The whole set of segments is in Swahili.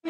Na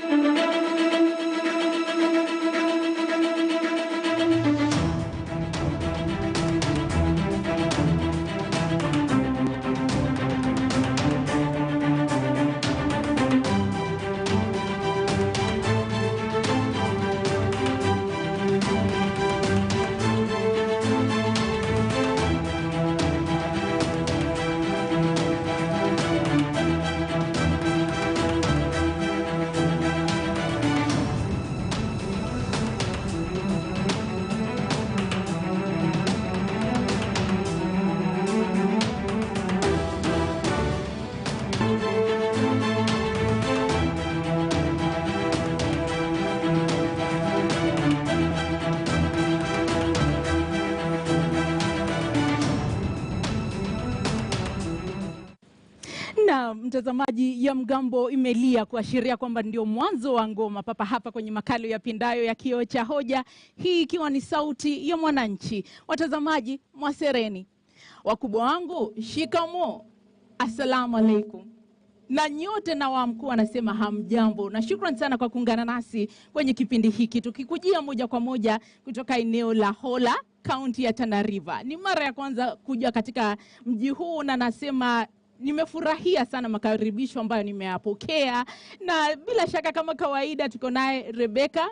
mtazamaji, ya mgambo imelia kuashiria kwamba ndio mwanzo wa ngoma papa hapa kwenye makalo ya pindayo ya KIOO cha Hoja, hii ikiwa ni sauti ya mwananchi. Watazamaji, mwasereni. Wakubwa wangu, shikamo, assalamu alaikum. Na nyote na wamkuu wanasema hamjambo, na shukrani sana kwa kuungana nasi kwenye kipindi hiki, tukikujia moja kwa moja kutoka eneo la Hola, kaunti ya Tana River. Ni mara ya kwanza kuja katika mji huu, na nasema nimefurahia sana makaribisho ambayo nimeyapokea, na bila shaka kama kawaida tuko naye Rebecca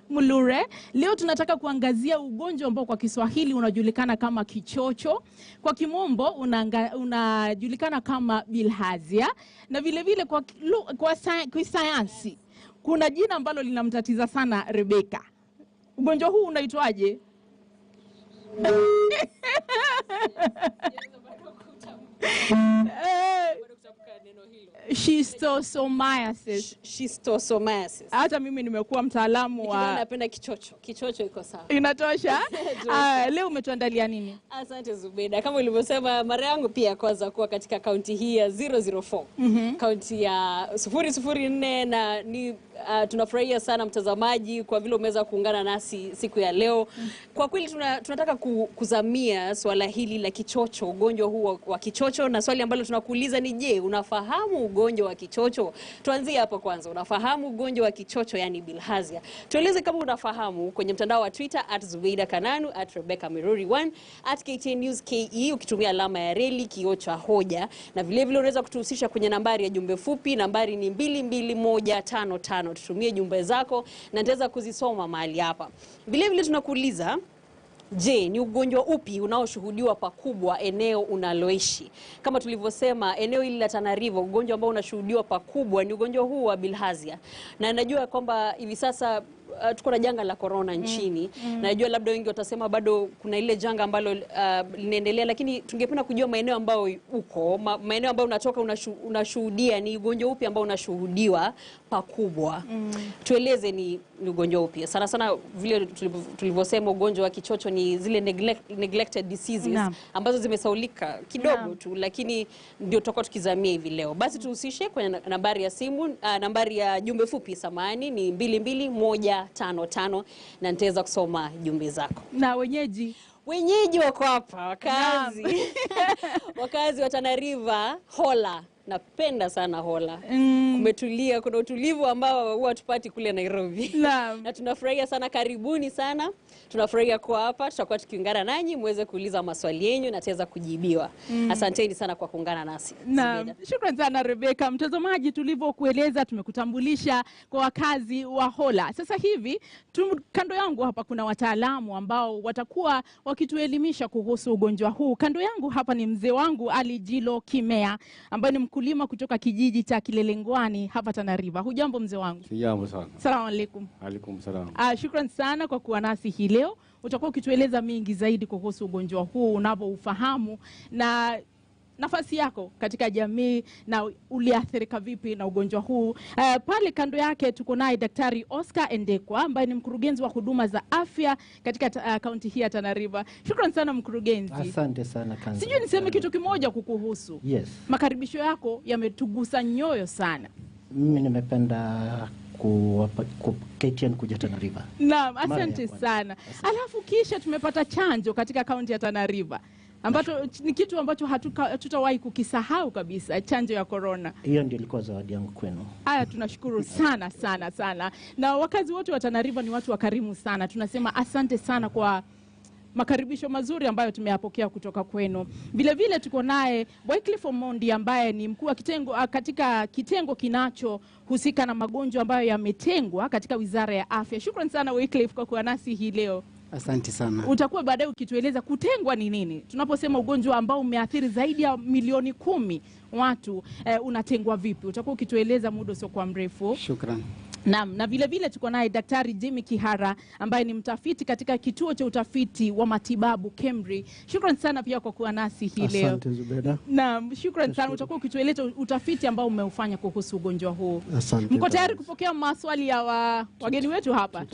Mulure. Leo tunataka kuangazia ugonjwa ambao kwa Kiswahili unajulikana kama kichocho, kwa kimombo unajulikana kama BILHARZIA, na vile vile kwa sayansi kuna jina ambalo linamtatiza sana Rebecca. Ugonjwa huu unaitwaje? Schistosomiasis. Hata mimi nimekuwa mtaalamu wa... Napenda kichocho. Kichocho iko sawa. Inatosha. Leo umetuandalia nini? Asante Zubeda. Kama ulivyosema, mara yangu pia kwanza kuwa katika kaunti hii ya 004. Kaunti ya 004, na ni tunafurahia sana mtazamaji kwa vile umeweza kuungana nasi siku ya leo. Kwa kweli tunataka kuzamia swala hili la kichocho, ugonjwa huu wa kichocho, na swali ambalo tunakuuliza ni je, unafahamu ugonjwa wa kichocho? Tuanzie hapo kwanza. Unafahamu ugonjwa wa kichocho, yani BILHARZIA? Tueleze kama unafahamu kwenye mtandao wa Twitter @ZubeidaKananu, @RebeccaMiruri1, @KTNewsKE ukitumia alama ya reli KIOO CHA HOJA, na vile vile unaweza kutuhusisha kwenye nambari ya jumbe fupi. Nambari ni 22155. Tutumie jumbe zako na nitaweza kuzisoma mahali hapa. Vile vile tunakuuliza, je, ni ugonjwa upi unaoshuhudiwa pakubwa eneo unaloishi? Kama tulivyosema, eneo hili la Tana River, ugonjwa ambao unashuhudiwa pakubwa ni ugonjwa huu wa BILHARZIA. Na najua kwamba hivi sasa tuko na janga la corona nchini. Najua labda wengi watasema bado kuna ile janga ambalo linaendelea, lakini tungependa kujua maeneo ambayo uko, maeneo ambayo unatoka, unashuhudia ni ugonjwa upi ambao unashuhudiwa pakubwa. Tueleze ni ugonjwa upi. Sana sana vile tulivyosema, ugonjwa wa kichocho ni zile neglected diseases ambazo zimesaulika kidogo tu, lakini ndio tutakuwa tukizamia hivi leo. Basi tuhusishe kwenye nambari ya simu, nambari ya jumbe fupi samani ni 22155, na nitaweza kusoma jumbe zako. Na wenyeji wako hapa, wakazi wa Tana River, Hola. Napenda sana Hola. Kumetulia, kuna utulivu ambao huwa tupati kule Nairobi. Na tunafurahia sana, karibuni sana. Tunafurahia kuwa hapa, tutakuwa tukiungana nanyi muweze kuuliza maswali yenu na taweza kujibiwa. Asanteni sana kwa kuungana nasi. Shukrani sana Rebecca. Mtazamaji, tulivyokueleza, tumekutambulisha kwa wakazi wa Hola. Sasa hivi kando yangu hapa kuna wataalamu ambao watakuwa wakituelimisha kuhusu ugonjwa huu. Kando yangu hapa ni mzee wangu Alijilo Kimea, ambaye ni mkulima kutoka kijiji cha Kilelengwani hapa Tana River. Hujambo mzee wangu? Sijambo sana. Salamu alaikum. Alaikum salam. Shukrani sana kwa kuwa nasi hii leo. Utakuwa ukitueleza mingi zaidi kuhusu ugonjwa huu, unavyoufahamu na nafasi yako katika jamii, na uliathirika vipi na ugonjwa huu. Pale kando yake tuko naye Daktari Oscar Endekwa, ambaye ni mkurugenzi wa huduma za afya katika kaunti hii ya Tana River. Shukrani sana mkurugenzi. Asante sana kanza. Sijui niseme kitu kimoja kukuhusu. Yes. Makaribisho yako yametugusa nyoyo sana. Mimi nimependa KTN kuja Tana River. Naam, asante sana. Alafu kisha tumepata chanjo katika kaunti ya Tana River. ambacho ni kitu ambacho hatutawahi kukisahau kabisa, chanjo ya corona. Hiyo ndio ilikuwa zawadi yangu kwenu. Haya, tunashukuru sana sana sana. Na wakazi wote wa Tana River ni watu wakarimu sana. Tunasema asante sana kwa makaribisho mazuri ambayo tumeyapokea kutoka kwenu. Vile vile tuko naye Wycliffe Omondi ambaye ni mkuu wa kitengo katika kitengo kinachohusika na magonjwa ambayo yametengwa katika Wizara ya Afya. Shukrani sana Wycliffe kwa kuwa nasi hii leo. Asante sana. Utakuwa baadaye ukitueleza kutengwa ni nini. Tunaposema ugonjwa ambao umeathiri zaidi ya milioni 10 watu, unatengwa vipi? Utakuwa ukitueleza muda sio kwa mrefu. Shukrani. Naam, na vile vile tuko naye Daktari Jimmy Kihara ambaye ni mtafiti katika kituo cha utafiti wa matibabu KEMRI. Shukrani sana pia kwa kuwa nasi hii leo. Asante Zubeda. Naam, shukrani sana. Utakuwa ukitueleza utafiti ambao umeufanya kuhusu ugonjwa huu. Asante. Mko tayari kupokea maswali ya wageni wetu hapa?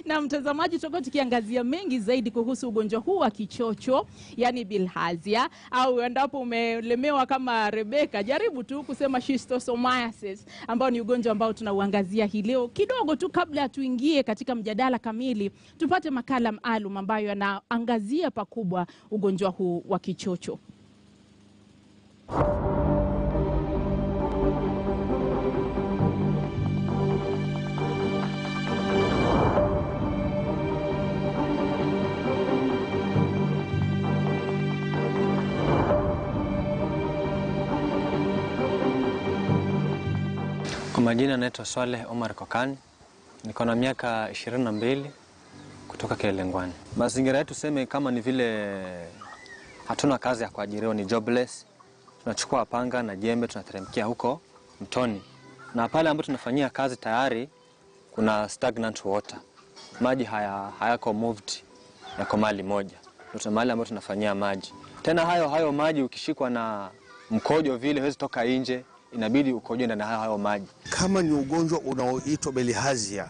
Na mtazamaji, tutakuwa tukiangazia mengi zaidi kuhusu ugonjwa huu wa kichocho, yani bilharzia, au endapo umelemewa kama Rebecca, jaribu tu kusema schistosomiasis, ambao ni ugonjwa ambao tunauangazia hii leo. Kidogo tu kabla tuingie katika mjadala kamili, tupate makala maalum ambayo yanaangazia pakubwa ugonjwa huu wa kichocho. Kwa majina naitwa Swaleh Omar Kokani. Niko na miaka 22 kutoka Kilelengwani. Mazingira yetu tuseme kama ni vile hatuna kazi ya kuajiriwa, ni jobless. Tunachukua panga na jembe tunateremkia huko mtoni. Na pale ambapo tunafanyia kazi tayari kuna stagnant water. Maji hayako moved, yako mahali moja. Ndio mahali ambapo tunafanyia maji. Tena hayo maji ukishikwa na mkojo vile huwezi toka nje. Inabidi ukojoe ndani hayo maji. Kama ni ugonjwa unaoitwa bilharzia,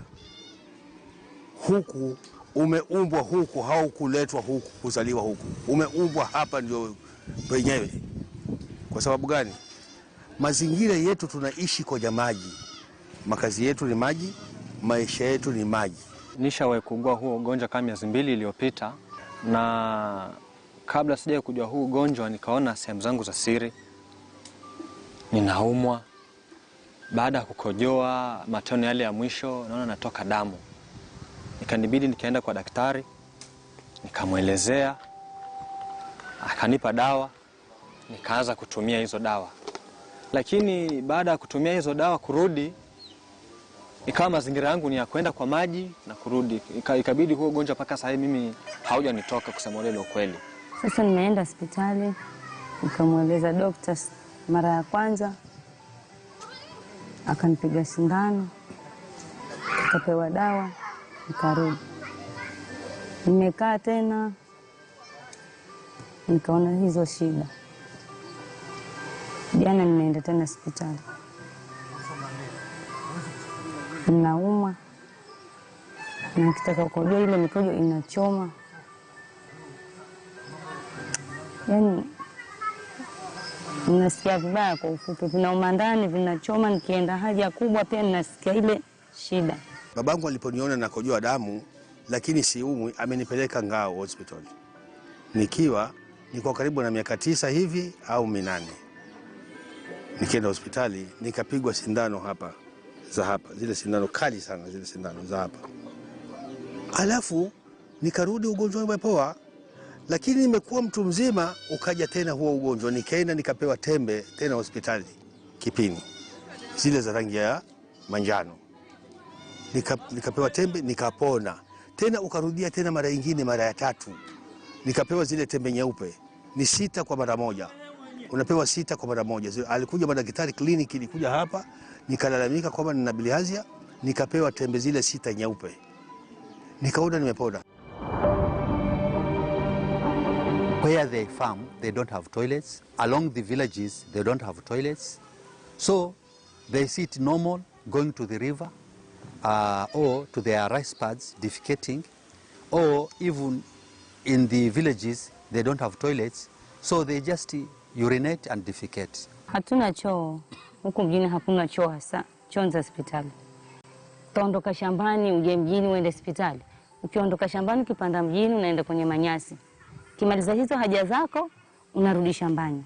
huku umeumbwa huku, haukuletwa huku, kuzaliwa huku. Umeumbwa hapa ndio penyewe. Kwa sababu gani? Mazingira yetu tunaishi kwa maji. Makazi yetu ni maji, maisha yetu ni maji. Nishawahi kuugua huo ugonjwa kama miezi 2 iliyopita, na kabla sijaje kujua huu ugonjwa nikaona sehemu zangu za siri ninaumwa. Baada ya kukojoa matone yale ya mwisho naona natoka damu. Ikanibidi nikaenda kwa daktari, nikamwelezea, akanipa dawa, nikaanza kutumia hizo dawa. Lakini baada ya kutumia hizo dawa kurudi, ikawa mazingira yangu ni ya kwenda kwa maji na kurudi. Ikabidi huo ugonjwa mpaka sasa mimi haujanitoka kusema ule ukweli. Sasa nimeenda hospitali, nikamweleza daktari mara ya kwanza, akanipiga sindano, nikapewa dawa, nikarudi. Nimekaa tena, nikaona hizo shida. Jana nimeenda tena hospitali. Ninaumwa, na nikitaka kukojoa ile mikojo inachoma. Yaani ninasikia vibaya kwa ufupi, vinauma ndani, vinachoma, nikienda haja kubwa pia ninasikia ile shida. Babangu aliponiona nakojoa damu lakini siumwi, amenipeleka Ngao hospital. Niko karibu na miaka 9 hivi au 8. Nikaenda hospitali, nikapigwa sindano hapa za hapa, zile sindano kali sana, zile sindano za hapa. Alafu nikarudi, ugonjwa umepoa. Lakini nimekuwa mtu mzima, ukaja tena huo ugonjwa. Nikaenda nikapewa tembe tena hospitali Kipini, zile za rangi ya manjano. Nikapewa tembe, nikapona. Tena ukarudia tena mara nyingine, mara ya 3. Nikapewa zile tembe nyeupe, ni 6 kwa mara moja. Unapewa 6 kwa mara moja. Alikuja madaktari kliniki, nilikuja hapa nikalalamika kwamba nina bilharzia, nikapewa tembe zile 6 nyeupe. Nikaona nimepona. Where they farm, they don't have toilets. Along the villages, they don't have toilets. So they see it normal going to the river or to their rice pads, defecating, or even in the villages, they don't have toilets. So they just urinate and defecate. Hatuna choo. Huku mjini hakuna choo hasa. Choo za hospitali. Utaondoka shambani uje mjini uende hospitali. Ukiondoka shambani ukipanda mjini unaenda kwenye manyasi. Kimaliza hizo haja zako, unarudi shambani.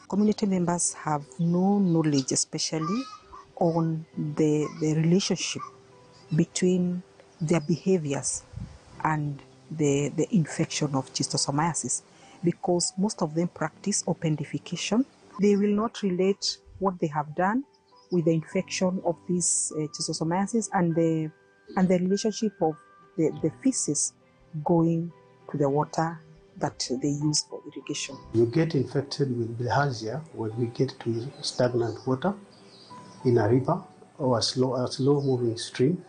Community members have no knowledge, especially on the relationship between their behaviors and the infection of schistosomiasis, because most of them practice open defecation. They will not relate what they have done with the infection of this schistosomiasis and the relationship of the feces going to the water that they use for irrigation. You get infected with bilharzia when we get to stagnant water in a river or a slow moving stream,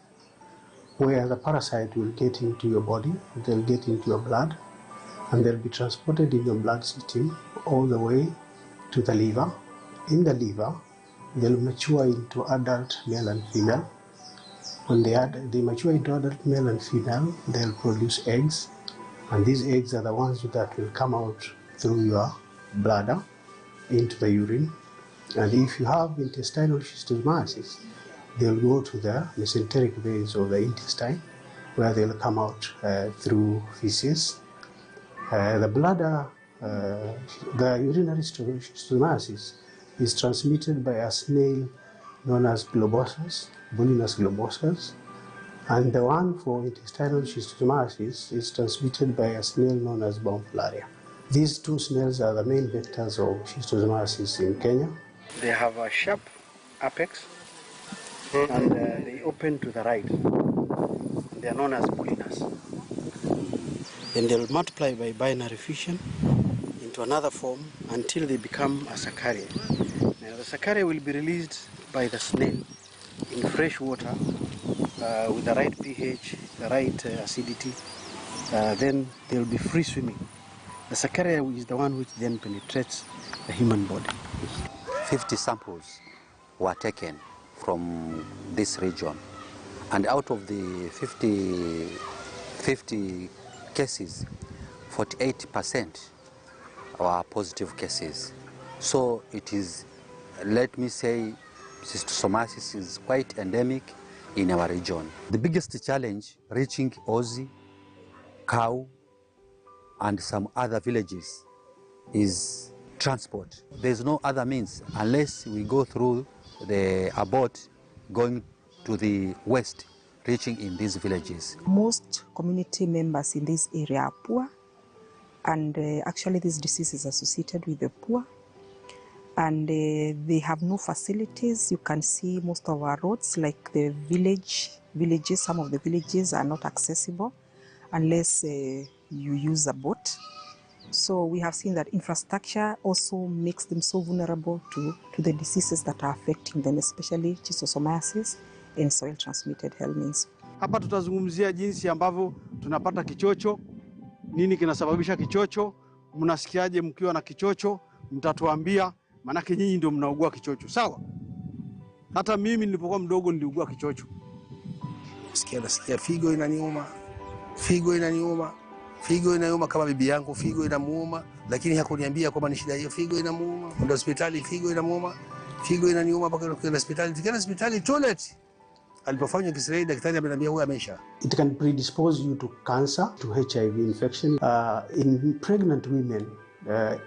where the parasite will get into your body, they'll get into your blood, and they'll be transported in your blood system all the way to the liver. In the liver, they'll mature into adult male and female. When they mature into adult male and female, they'll produce eggs, and these eggs are the ones that will come out through your bladder into the urine. And if you have intestinal schistosomiasis, they'll go to the mesenteric veins of the intestine, where they'll come out through feces. The bladder, the urinary schistosomiasis is transmitted by a snail known as globosus, Bulinus globosus, and the one for intestinal schistosomiasis is transmitted by a snail known as Bamfularia. These two snails are the main vectors of schistosomiasis in Kenya. They have a sharp apex, and they open to the right. They are known as Bulinus. Then they'll multiply by binary fission into another form until they become a saccharia. Now the saccharia will be released by the snail in fresh water with the right pH, the right acidity. Then they'll be free swimming. The saccharia is the one which then penetrates the human body. 50 samples were taken from this region, and out of the 50 cases, 48% were positive cases. So it is, let me say, schistosomiasis is quite endemic in our region. The biggest challenge reaching Ozi, KIOO, and some other villages is transport. There's no other means unless we go through a boat going to the west, reaching in these villages. Most community members in this area are poor, and actually this disease is associated with the poor, and they have no facilities. You can see most of our roads, like the villages, some of the villages are not accessible unless you use a boat. So we have seen that infrastructure also makes them so vulnerable to the diseases that are affecting them, especially schistosomiasis and soil transmitted helminths. Hapa tutazungumzia jinsi ambavyo tunapata kichocho, nini kinasababisha kichocho, mnasikiaje mkiwa na kichocho, mtatuambia, manake nyinyi ndio mnaugua kichocho, sawa? Hata mimi nilipokuwa mdogo niliugua kichocho. Nasikia figo inaniuma, figo inauma kama bibi yangu, figo inamuuma, lakini hakuniambia kwamba ni shida hiyo, figo inamuuma. Kwenda hospitali, figo inamuuma, figo inaniuma, mpaka kwenda hospitali. Tukienda hospitali toilet, alipofanya X-ray daktari ameniambia huyu amesha. It can predispose you to cancer, to HIV infection. In pregnant women,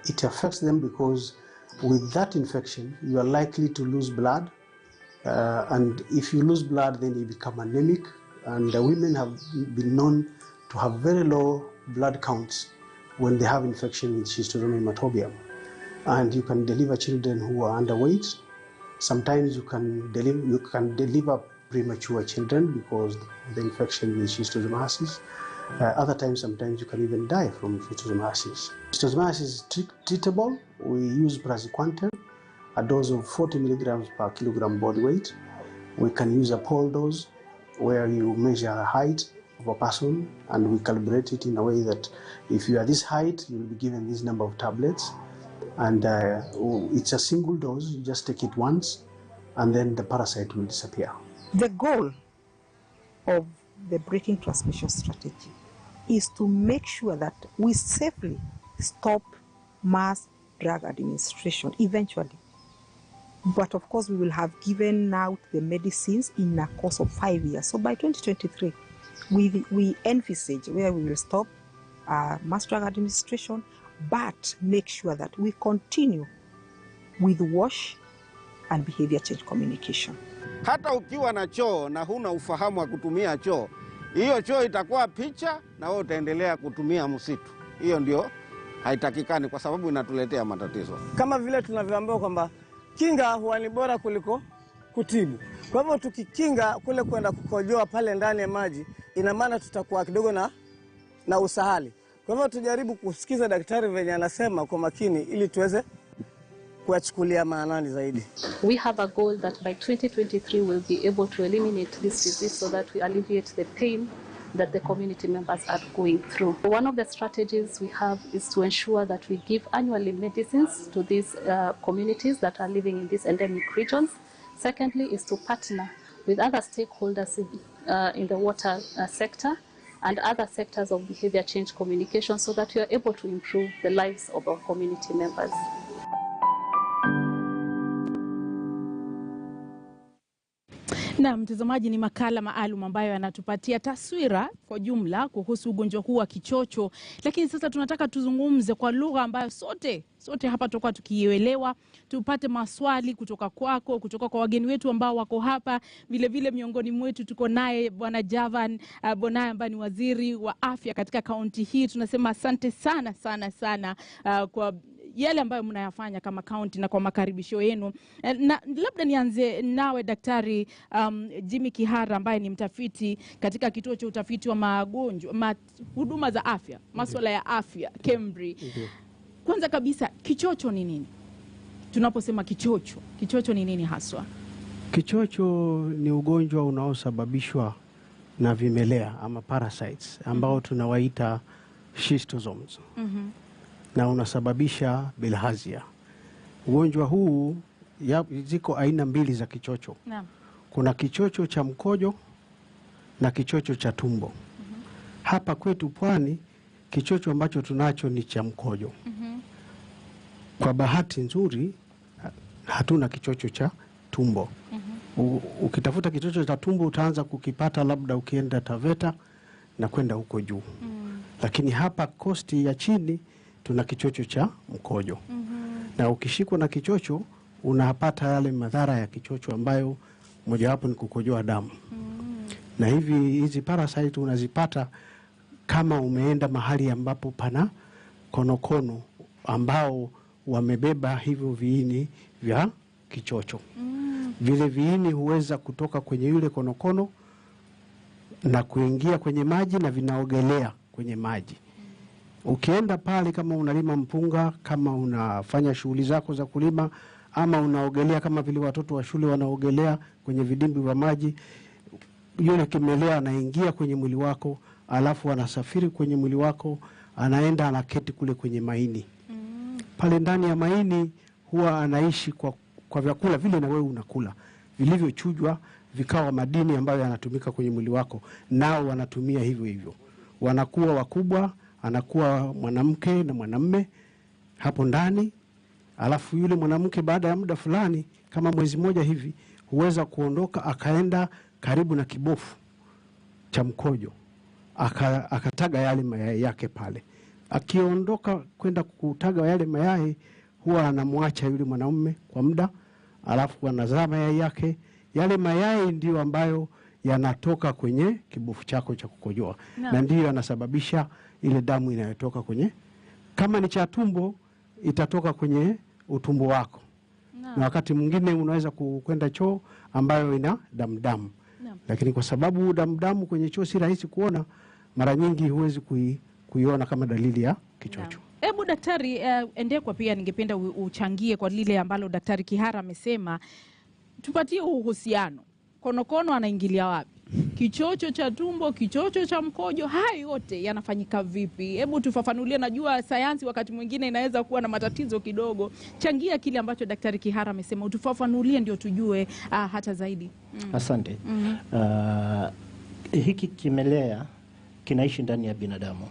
it affects them because with that infection, you are likely to lose blood. And if you lose blood, then you become anemic. And the women have been known to have very low blood counts when they have infection with Schistosoma hematobium. And you can deliver children who are underweight. Sometimes you can deliver premature children because of the infection with schistosomiasis. Other times, sometimes you can even die from schistosomiasis. Schistosomiasis is treatable. We use praziquantel, a dose of 40 milligrams per kilogram body weight. We can use a pole dose where you measure the height of a person and we calibrate it in a way that if you are this height, you will be given this number of tablets. And it's a single dose, you just take it once and then the parasite will disappear. The goal of the breaking transmission strategy is to make sure that we safely stop mass drug administration eventually. But of course, we will have given out the medicines in a course of 5 years. So by 2023, we envisage where we will stop mass drug administration, but make sure that we continue with wash and behavior change communication. Hata ukiwa na choo na huna ufahamu wa kutumia choo, hiyo choo itakuwa picha na wewe utaendelea kutumia msitu. Hiyo ndio haitakikani kwa sababu inatuletea matatizo. Kama vile tunavyoambiwa kwamba kinga huwa ni bora kuliko kutibu. Kwa hivyo tukikinga kule kwenda kukojoa pale ndani ya maji, ina maana tutakuwa kidogo na usahali. Kwa hivyo tujaribu kusikiza daktari venye anasema kwa makini ili tuweze kuyachukulia maanani zaidi. We have a goal that by 2023 we'll be able to eliminate this disease so that we alleviate the pain that the community members are going through. One of the strategies we have is to ensure that we give annually medicines to these communities that are living in these endemic regions. Secondly is to partner with other stakeholders in the water sector and other sectors of behavior change communication so that we are able to improve the lives of our community members. Na mtazamaji, ni makala maalum ambayo yanatupatia taswira kwa jumla kuhusu ugonjwa huu wa kichocho, lakini sasa tunataka tuzungumze kwa lugha ambayo sote hapa tutakuwa tukielewa, tupate maswali kutoka kwako, kutoka kwa wageni wetu ambao wako hapa. Vile vile miongoni mwetu tuko naye Bwana Javan Bonaya ambaye ni waziri wa afya katika kaunti hii. Tunasema asante sana kwa yale ambayo mnayafanya kama kaunti na kwa makaribisho yenu. Na labda nianze nawe Daktari Jimmy Kihara ambaye ni mtafiti katika kituo cha utafiti wa magonjwa, huduma za afya, masuala ya afya, KEMRI. Kwanza kabisa, kichocho ni nini? Tunaposema kichocho ni nini haswa? Kichocho ni ugonjwa unaosababishwa na vimelea ama parasites ambao tunawaita schistosomes. Na unasababisha bilharzia. Ugonjwa huu ziko aina mbili za kichocho. Kuna kichocho cha mkojo na kichocho cha tumbo. Hapa kwetu Pwani kichocho ambacho tunacho ni cha mkojo. Kwa bahati nzuri hatuna kichocho cha tumbo. Ukitafuta kichocho cha tumbo utaanza kukipata labda ukienda Taveta na kwenda huko juu. Lakini hapa kosti ya chini tuna kichocho cha mkojo. Na ukishikwa na kichocho unapata yale madhara ya kichocho ambayo mojawapo ni kukojoa damu. Na hizi parasite unazipata kama umeenda mahali ambapo pana konokono ambao wamebeba hivyo viini vya kichocho. Vile viini huweza kutoka kwenye yule konokono na kuingia kwenye maji na vinaogelea kwenye maji. Ukienda pale kama unalima mpunga, kama unafanya shughuli zako za kulima, ama unaogelea kama vile watoto wa shule wanaogelea kwenye vidimbi vya maji, yule kimelea anaingia kwenye mwili wako, alafu anasafiri kwenye mwili wako, anaenda anaketi kule kwenye maini. Pale ndani ya maini huwa anaishi kwa vyakula vile na wewe unakula, vilivyochujwa vikawa madini ambayo yanatumika kwenye mwili wako, nao wanatumia hivyo. Wanakuwa wakubwa, anakuwa mwanamke na mwanamume hapo ndani. Alafu yule mwanamke baada ya muda fulani kama mwezi mmoja hivi huweza kuondoka akaenda karibu na kibofu cha mkojo, akataga yale mayai yake pale. Akiondoka kwenda kutaga yale mayai huwa anamwacha yule mwanamume kwa muda, alafu anazaa mayai yake. Yale mayai ndio ambayo yanatoka kwenye kibofu chako cha kukojoa. Na ndio yanasababisha ile damu inayotoka kwenye, kama ni cha tumbo itatoka kwenye utumbo wako. Na wakati mwingine unaweza kwenda choo ambayo ina damu. Lakini kwa sababu damu kwenye choo si rahisi kuona, mara nyingi huwezi kuiona kama dalili ya kichocho. Hebu Daktari Endekwa, pia ningependa uchangie kwa lile ambalo Daktari Kihara amesema. Tupatie uhusiano. Konokono anaingilia wapi? Kichocho cha tumbo, kichocho cha mkojo, haya yote yanafanyika vipi? Hebu tufafanulie. Najua sayansi wakati mwingine inaweza kuwa na matatizo kidogo. Changia kile ambacho Daktari Kihara amesema, utufafanulie ndio tujue hata zaidi. Asante. Hiki kimelea kinaishi ndani ya binadamu.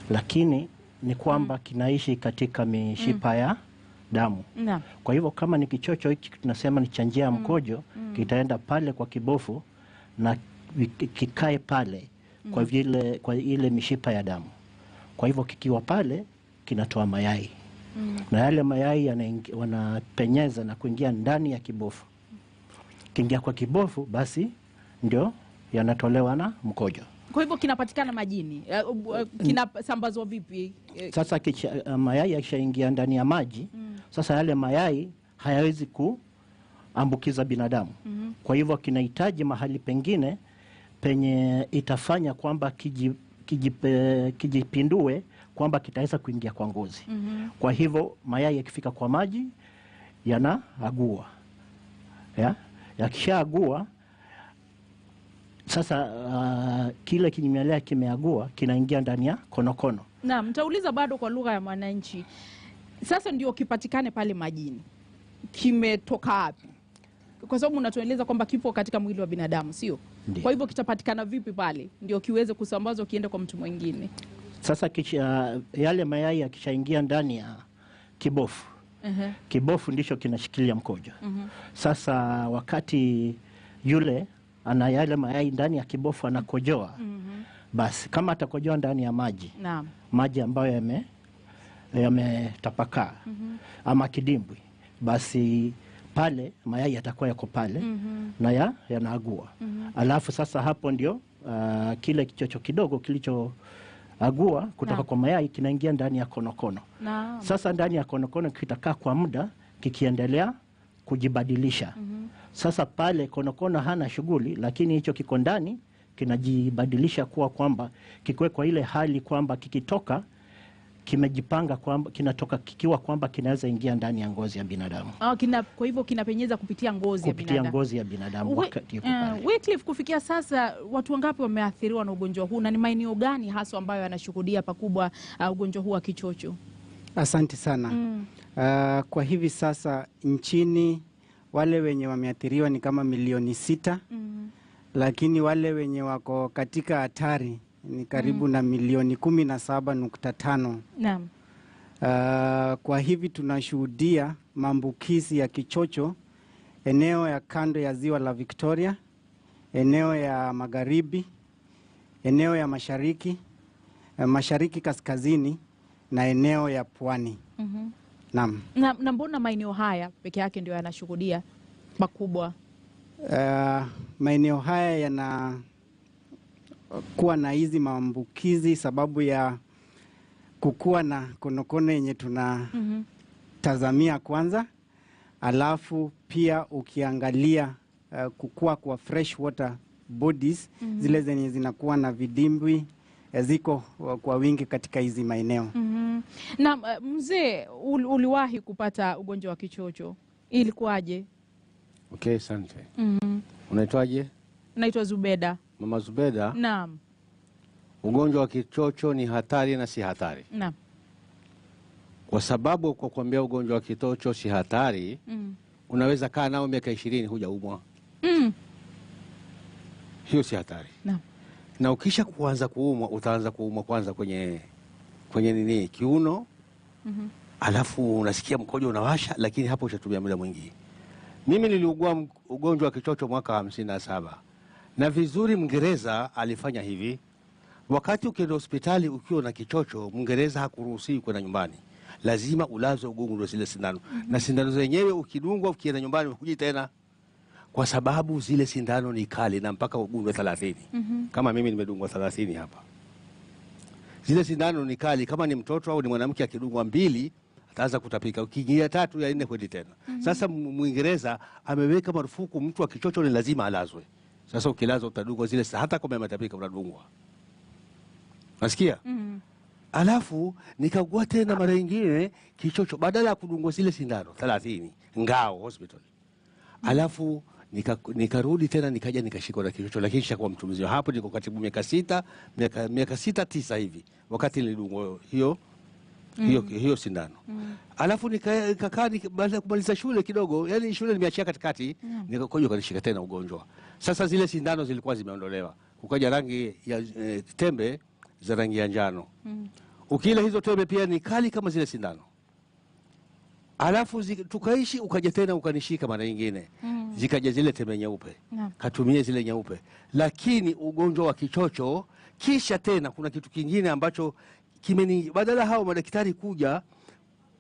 Lakini ni kwamba kinaishi katika mishipa ya damu. Kwa hivyo kama ni kichocho hiki tunasema ni cha njia ya mkojo, kitaenda pale kwa kibofu na kikae pale kwa ile mishipa ya damu. Kwa hivyo kikiwa pale kinatoa mayai. Na yale mayai wanapenyeza na kuingia ndani ya kibofu. Kiingia kwa kibofu basi ndio yanatolewa na mkojo. Kwa hivyo kinapatikana majini. Kinasambazwa vipi? Sasa mayai yakishaingia ndani ya maji, sasa yale mayai hayawezi kuambukiza binadamu. Kwa hivyo kinahitaji mahali pengine penye itafanya kwamba kijipindue kwamba kitaweza kuingia kwa ngozi. Kwa hivyo mayai yakifika kwa maji yanaagua. Yakishaagua sasa kile kinyemelea kimeagua kinaingia ndani ya konokono. Na mtauliza bado kwa lugha ya mwananchi. Sasa ndio kipatikane pale majini. Kimetoka wapi? Kwa sababu unatueleza kwamba kipo katika mwili wa binadamu, sio? Kwa hivyo kitapatikana vipi pale ndio kiweze kusambazwa kiende kwa mtu mwingine? Sasa yale mayai yakishaingia ndani ya kibofu. Kibofu ndicho kinashikilia mkojo. Sasa wakati yule ana yale mayai ndani ya kibofu anakojoa. Basi kama atakojoa ndani ya maji. Maji ambayo yametapakaa ama kidimbwi, basi pale mayai yatakuwa yako pale na yanaagua. Alafu sasa hapo ndio kile kichocho kidogo kilichoagua kutoka kwa mayai kinaingia ndani ya konokono. Sasa ndani ya konokono kitakaa kwa muda kikiendelea kujibadilisha. Sasa pale konokono hana shughuli, lakini hicho kiko ndani kinajibadilisha kuwa kwamba kikwe kwa ile hali kwamba kikitoka kimejipanga kwamba kinatoka kikiwa kwamba kinaweza ingia ndani ya ngozi ya binadamu. Kwa hivyo kinapenyeza kupitia ngozi ya binadamu. Kupitia ngozi ya binadamu wakati yuko pale. Wycliffe, kufikia sasa watu wangapi wameathiriwa na ugonjwa huu na ni maeneo gani hasa ambayo yanashuhudia pakubwa ugonjwa huu wa kichocho? Asante sana. Kwa hivi sasa nchini wale wenye wameathiriwa ni kama milioni 6. Lakini wale wenye wako katika hatari ni karibu na milioni 17.5. Naam. Kwa hivi tunashuhudia maambukizi ya kichocho eneo ya kando ya ziwa la Victoria, eneo ya magharibi, eneo ya mashariki, mashariki kaskazini na eneo ya pwani. Naam. Na mbona maeneo haya peke yake ndio yanashuhudia makubwa? Maeneo haya yana kuwa na hizi maambukizi sababu ya kukua na konokono yenye tunatazamia kwanza. Alafu pia ukiangalia kukua kwa fresh water bodies, zile zenye zinakuwa na vidimbwi ziko kwa wingi katika hizi maeneo. Na mzee, uliwahi kupata ugonjwa wa kichocho? Ilikuwaje? Okay, asante. Unaitwaje? Naitwa Zubeda. Mama Zubeda? Naam. Ugonjwa wa kichocho ni hatari na si hatari? Naam. Kwa sababu kwa kuambia ugonjwa wa kichocho si hatari, unaweza kaa nao miaka 20 hujaumwa. Hiyo si hatari. Naam. Na ukisha kuanza kuumwa, utaanza kuumwa kwanza kwenye nini? Kiuno. Alafu unasikia mkojo unawasha, lakini hapo ushatumia muda mwingi. Mimi niliugua ugonjwa wa kichocho mwaka 57. Na vizuri Mwingereza alifanya hivi. Wakati ukienda hospitali ukiwa na kichocho, Mwingereza hakuruhusiwi kwenda nyumbani. Lazima ulazwe ugongwe zile sindano. Na sindano zenyewe ukidungwa ukienda nyumbani ukuji tena. Kwa sababu zile sindano ni kali na mpaka ugongwe 30. Kama mimi nimedungwa 30 hapa. Zile sindano ni kali, kama ni mtoto au ni mwanamke akidungwa 2 ataanza kutapika. Ukiingia 3 ya 4 kwenda tena. Sasa Mwingereza ameweka marufuku mtu wa kichocho ni lazima alazwe. Sasa ukilazwa utadungwa zile hata kama umetapika unadungwa. Nasikia? Alafu nikagua tena mara nyingine kichocho badala ya kudungwa zile sindano 30 Ngao hospital. Alafu nikarudi tena nikaja nikashikwa na kichocho, lakini kisha mtu mzima. Hapo niko katibu miaka 6 9 hivi wakati nilidungwa hiyo sindano. Alafu nikakaa baada ya kumaliza shule kidogo, yani shule nimeachia katikati, nikakojo kanishika tena ugonjwa. Sasa zile sindano zilikuwa zimeondolewa. Kukaja rangi ya tembe za rangi ya njano. Ukila hizo tembe pia ni kali kama zile sindano. Alafu tukaishi ukaja tena ukanishika mara nyingine. Zikaja zile tembe nyeupe. Katumie zile nyeupe. Lakini ugonjwa wa kichocho kisha tena kuna kitu kingine ambacho badala hao madaktari kuja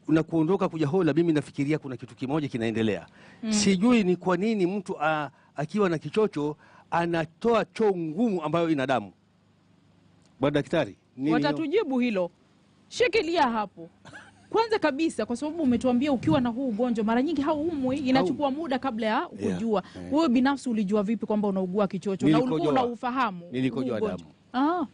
na kuondoka kuja hola, mimi nafikiria kuna kitu kimoja kinaendelea. Sijui ni kwa nini mtu akiwa na kichocho anatoa choo ngumu ambayo ina damu. Bwana daktari, watatujibu hilo. Shikilia hapo. Kwanza kabisa, kwa sababu umetuambia ukiwa na huu ugonjwa mara nyingi hauumwi, inachukua muda kabla ya kujua. Wewe binafsi ulijua vipi kwamba unaugua kichocho na ulikuwa unaufahamu? Nilikojoa damu.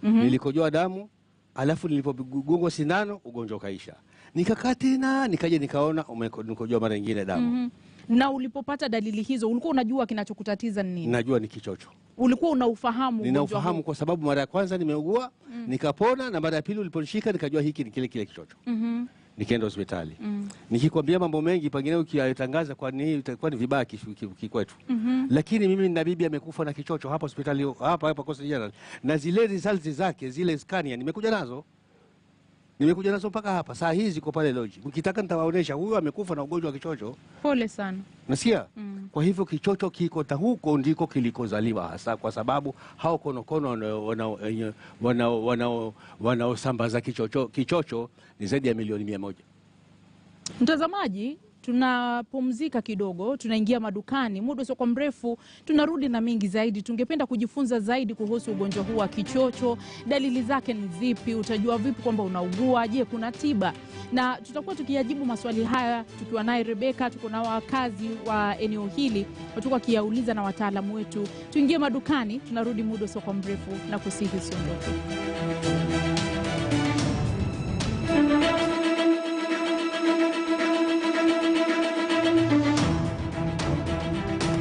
Nilikojoa damu, alafu nilipogongwa sindano ugonjwa ukaisha. Nikakaa tena, nikaja nikaona umekojoa mara nyingine damu. Na ulipopata dalili hizo ulikuwa unajua kinachokutatiza ni nini? Najua ni kichocho. Ulikuwa unaufahamu? Ninaufahamu kwa sababu mara ya kwanza nimeugua, nikapona, na mara ya pili uliponishika nikajua hiki ni kile kichocho. Nikaenda hospitali. Nikikwambia mambo mengi pengine ukiyatangaza kwa nini itakuwa ni vibaya kikwetu. Lakini mimi na bibi amekufa na kichocho hapa hospitali hapa Coast General, na zile results zake, zile scania nimekuja nazo mpaka hapa. Saa hizi ziko pale lodge. Mkitaka nitawaonesha, huyu amekufa na ugonjwa wa kichocho. Pole sana. Nasikia? Kwa hivyo kichocho kiko huko ndiko kilikozaliwa hasa, kwa sababu hao konokono wanaosambaza kichocho ni zaidi ya milioni 100. Mtazamaji, tunapumzika kidogo, tunaingia madukani. Muda sio mrefu tunarudi na mengi zaidi. Tungependa kujifunza zaidi kuhusu ugonjwa huu wa kichocho. Dalili zake ni zipi? Utajua vipi kwamba unaugua? Je, kuna tiba? Na tutakuwa tukiyajibu maswali haya tukiwa naye Rebeka. Tuko na wakazi wa eneo hili, tutakuwa kiauliza na wataalamu wetu. Tuingie madukani, tunarudi muda sio mrefu na kusihi usiondoke.